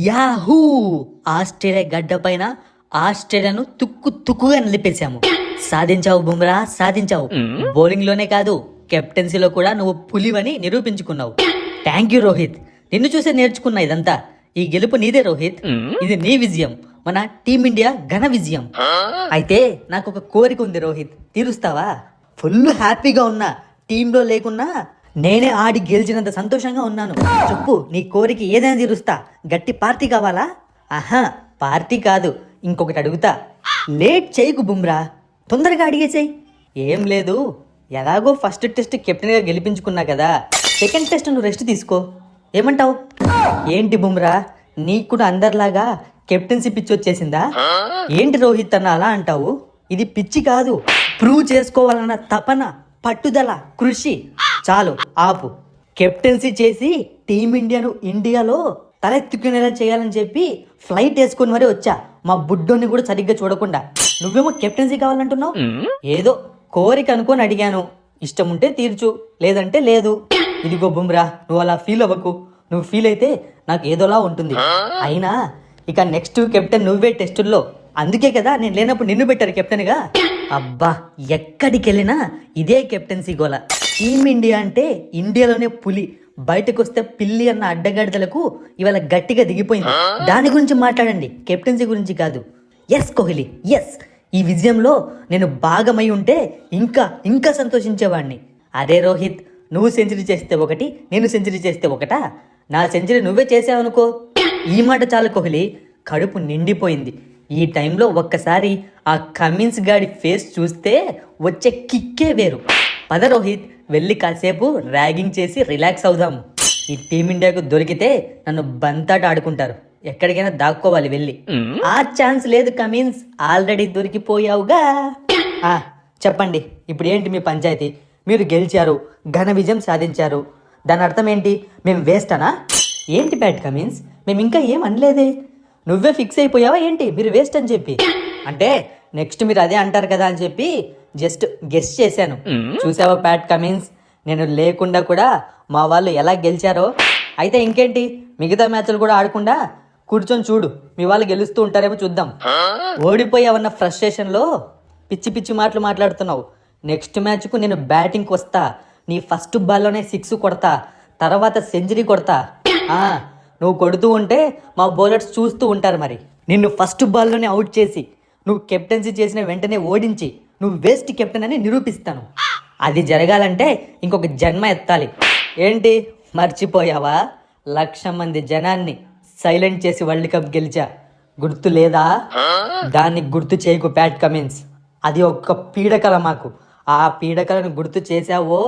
Yahoo! Australia గడ్డ పైన ఆస్ట్రేలియాను తుక్కుగా నిలిపేశాము. సాధించావు Bumrah, సాధించావు. Bowling లోనే కాదు, కెప్టెన్సీలో కూడా నువ్వు పులివని నిరూపించుకున్నావు. Thank you Rohit. నిన్ను చూసే నేర్చుకున్నా ఇదంతా. ఈ గెలుపు నీదే రోహిత్. ఇది నీ విజయం, మన టీమిండియా ఘన విజయం. అయితే నాకు ఒక కోరిక ఉంది రోహిత్, తీరుస్తావా? ఫుల్ హ్యాపీగా ఉన్నా, టీంలో లేకున్నా నేనే ఆడి గెలిచినంత సంతోషంగా ఉన్నాను. చెప్పు, నీ కోరిక ఏదైనా తీరుస్తా. గట్టి పార్టీ కావాలా? ఆహా, పార్టీ కాదు, ఇంకొకటి అడుగుతా. లేట్ చేయకు బుమ్రా, తొందరగా అడిగేసేయ్. ఏం లేదు, ఎలాగో ఫస్ట్ టెస్ట్ కెప్టెన్గా గెలిపించుకున్నా కదా, సెకండ్ టెస్ట్ నువ్వు రెస్ట్ తీసుకో. ఏమంటావు? ఏంటి బుమ్రా, నీకు కూడా అందరిలాగా కెప్టెన్సీ పిచ్చి వచ్చేసిందా? ఏంటి రోహిత్ అన్న అలా అంటావు? ఇది పిచ్చి కాదు, ప్రూవ్ చేసుకోవాలన్న తపన, పట్టుదల, కృషి. చాలు ఆపు. కెప్టెన్సీ చేసి టీమిండియాను ఇండియాలో తలెత్తుకునేలా చేయాలని చెప్పి ఫ్లైట్ వేసుకొని మరీ వచ్చా, మా బుడ్డోని కూడా సరిగ్గా చూడకుండా. నువ్వేమో కెప్టెన్సీ కావాలంటున్నావు. ఏదో కోరిక అనుకొని అడిగాను, ఇష్టం ఉంటే తీర్చు, లేదంటే లేదు. ఇదిగో బుమ్రా, నువ్వు అలా ఫీల్ అవ్వకు. నువ్వు ఫీల్ అయితే నాకు ఏదోలా ఉంటుంది. అయినా ఇక నెక్స్ట్ కెప్టెన్ నువ్వే టెస్టుల్లో. అందుకే కదా నేను లేనప్పుడు నిన్ను పెట్టారు కెప్టెన్గా. అబ్బా, ఎక్కడికి వెళ్ళినా ఇదే కెప్టెన్సీ గోల. టీమిండియా అంటే ఇండియాలోనే పులి, బయటకు వస్తే పిల్లి అన్న అడ్డగడ్డలకు ఇవాళ గట్టిగా దిగిపోయింది. దాని గురించి మాట్లాడండి, కెప్టెన్సీ గురించి కాదు. Yes Kohli, yes. ఈ విజయంలో నేను భాగమై ఉంటే ఇంకా సంతోషించేవాడిని. అరే రోహిత్, నువ్వు సెంచరీ చేస్తే ఒకటి, నేను సెంచరీ చేస్తే ఒకటా? నా సెంచరీ నువ్వే చేసావనుకో. ఈ మాట చాలు కోహ్లీ, కడుపు నిండిపోయింది. ఈ టైంలో ఒక్కసారి ఆ కమిన్స్ గాడి ఫేస్ చూస్తే వచ్చే కిక్కే వేరు. పద రోహిత్, వెళ్ళి కాసేపు ర్యాగింగ్ చేసి రిలాక్స్ అవుదాము. ఈ టీమిండియాకు దొరికితే నన్ను బంతాట ఆడుకుంటారు. ఎక్కడికైనా దాక్కోవాలి వెళ్ళి. ఆ ఛాన్స్ లేదు కమిన్స్, ఆల్రెడీ దొరికిపోయావుగా. చెప్పండి, ఇప్పుడు ఏంటి మీ పంచాయతీ? మీరు గెలిచారు, ఘన విజయం సాధించారు, దాని అర్థం ఏంటి? మేము వేస్ట్ అనా? ఏంటి బ్యాట్ కమిన్స్, మేము ఇంకా ఏం అనలేదే. నువ్వే ఫిక్స్ అయిపోయావా ఏంటి మీరు వేస్ట్ అని చెప్పి? అంటే నెక్స్ట్ మీరు అదే అంటారు కదా అని చెప్పి జస్ట్ గెస్ చేశాను. చూసావా ప్యాట్ కమిన్స్, నేను లేకుండా కూడా మా వాళ్ళు ఎలా గెలిచారో. అయితే ఇంకేంటి, మిగతా మ్యాచ్లు కూడా ఆడకుండా కూర్చొని చూడు, మీ వాళ్ళు గెలుస్తూ ఉంటారేమో చూద్దాం. ఓడిపోయావన్న ఫ్రస్ట్రేషన్లో పిచ్చి పిచ్చి మాటలు మాట్లాడుతున్నావు. నెక్స్ట్ మ్యాచ్కు నేను బ్యాటింగ్కి వస్తా, నీ ఫస్ట్ బాల్లోనే 6 కొడతా, తర్వాత సెంచరీ కొడతా. నువ్వు కొడుతూ ఉంటే మా బౌలర్స్ చూస్తూ ఉంటారు. మరి నిన్ను ఫస్ట్ బాల్లోనే అవుట్ చేసి, నువ్వు కెప్టెన్సీ చేసిన వెంటనే ఓడించి, నువ్వు వేస్ట్ కెప్టెన్ అని నిరూపిస్తాను. అది జరగాలంటే ఇంకొక జన్మ ఎత్తాలి. ఏంటి మర్చిపోయావా? 1,00,000 మంది జనాన్ని సైలెంట్ చేసి వరల్డ్ కప్ గెలిచా, గుర్తు లేదా? దాన్ని గుర్తు చేయకు ప్యాట్ కమిన్స్, అది ఒక్క పీడకల మాకు. ఆ పీడకలను గుర్తు చేశావో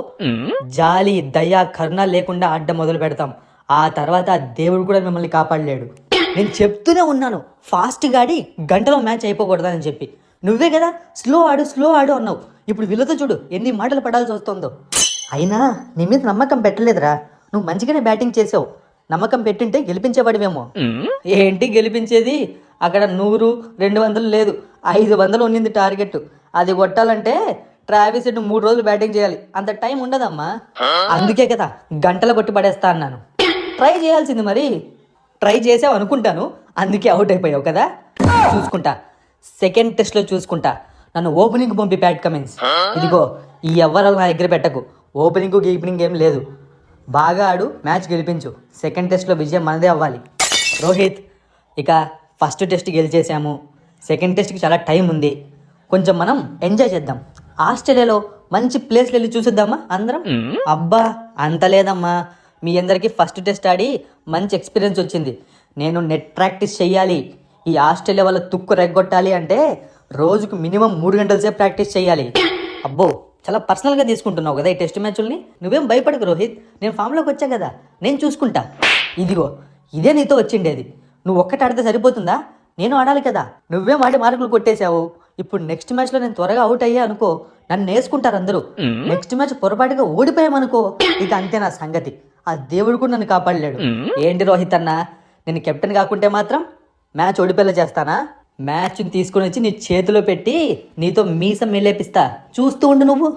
జాలి, దయ, కరుణ లేకుండా ఆడ్డం మొదలు పెడతాం. ఆ తర్వాత దేవుడు కూడా మిమ్మల్ని కాపాడలేడు. నేను చెప్తూనే ఉన్నాను, ఫాస్ట్గా ఆడి గంటలో మ్యాచ్ అయిపోకూడదని చెప్పి. నువ్వే కదా స్లో ఆడు అన్నావు. ఇప్పుడు వీళ్ళతో చూడు ఎన్ని మాటలు పడాల్సి వస్తుందో. అయినా నీ మీద నమ్మకం పెట్టలేదురా, నువ్వు మంచిగానే బ్యాటింగ్ చేసావు. నమ్మకం పెట్టింటే గెలిపించేవాడివేమో. ఏంటి గెలిపించేది? అక్కడ 100, 200 లేదు, 500 ఉన్నింది టార్గెట్. అది కొట్టాలంటే ట్రావిస్ హెడ్ 3 రోజులు బ్యాటింగ్ చేయాలి, అంత టైం ఉండదమ్మా. అందుకే కదా గంటలు కొట్టి పడేస్తా అన్నాను. ట్రై చేయాల్సింది, మరి ట్రై చేసావు అనుకుంటాను, అందుకే అవుట్ అయిపోయావు కదా. చూసుకుంటా, సెకండ్ టెస్ట్లో చూసుకుంటా. నన్ను ఓపెనింగ్ పంపి ప్యాట్ కమిన్స్. ఇదిగో, ఈ ఎవరు నా దగ్గర పెట్టకు. ఓపెనింగ్ ఏం లేదు, బాగా ఆడు, మ్యాచ్ గెలిపించు. సెకండ్ టెస్ట్లో విజయం మనదే అవ్వాలి. రోహిత్, ఇక ఫస్ట్ టెస్ట్ గెలిచేసాము, సెకండ్ టెస్ట్కి చాలా టైం ఉంది. కొంచెం మనం ఎంజాయ్ చేద్దాం. ఆస్ట్రేలియాలో మంచి ప్లేస్లు వెళ్ళి చూసిద్దామా అందరం? అబ్బా, అంత లేదమ్మా, మీ అందరికీ ఫస్ట్ టెస్ట్ ఆడి మంచి ఎక్స్పీరియన్స్ వచ్చింది. నేను నెట్ ప్రాక్టీస్ చెయ్యాలి. ఈ ఆస్ట్రేలియా వాళ్ళ తుక్కు రెగ్గొట్టాలి అంటే రోజుకు మినిమం 3 గంటల సేపు ప్రాక్టీస్ చేయాలి. అబ్బో, చాలా పర్సనల్గా తీసుకుంటున్నావు కదా ఈ టెస్ట్ మ్యాచ్ల్ని. నువ్వేం భయపడకు రోహిత్, నేను ఫామ్లోకి వచ్చా కదా, నేను చూసుకుంటా. ఇదిగో, ఇదే నీతో వచ్చిండేది. నువ్వు ఒక్కటి ఆడితే సరిపోతుందా? నేను ఆడాలి కదా. నువ్వేం ఆడి మార్కులు కొట్టేశావు. ఇప్పుడు నెక్స్ట్ మ్యాచ్లో నేను త్వరగా అవుట్ అయ్యా అనుకో, నన్ను వేసుకుంటారు అందరూ. నెక్స్ట్ మ్యాచ్ పొరపాటుగా ఓడిపోయామనుకో, ఇక అంతే నా సంగతి. ఆ దేవుడు కూడా నన్ను కాపాడలేడు. ఏంటి రోహిత్ అన్న, నేను కెప్టెన్ కాకుంటే మాత్రం మ్యాచ్ ఓడిపోయేలా చేస్తానా? మ్యాచ్ని తీసుకుని వచ్చి నీ చేతిలో పెట్టి నీతో మీసం మెల్లేపిస్తా, చూస్తూ ఉండు నువ్వు.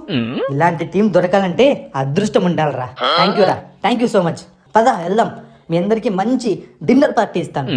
ఇలాంటి టీం దొరకాలంటే అదృష్టం ఉండాలిరా. Thank you so much. పద వెళ్దాం, మీ అందరికి మంచి డిన్నర్ పార్టీ ఇస్తాను